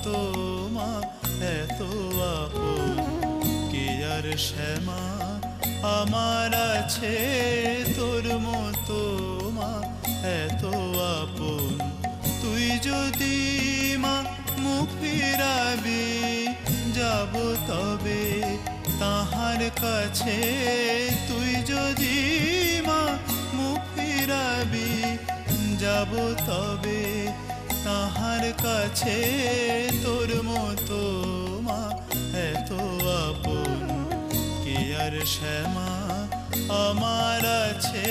মতো মা এত আপন কে আর শ্যামা আমার আছে তোর মতো মা এত আপন। তুই যদি মা মুখ ফিরাবি যাব তবে তাহার কাছে। তুই যদি মা মুখ ফিরাবি যাব তবে তাহার কাছে। তোর মতো মা এত আপন কে আর শ্যামা আমার আছে।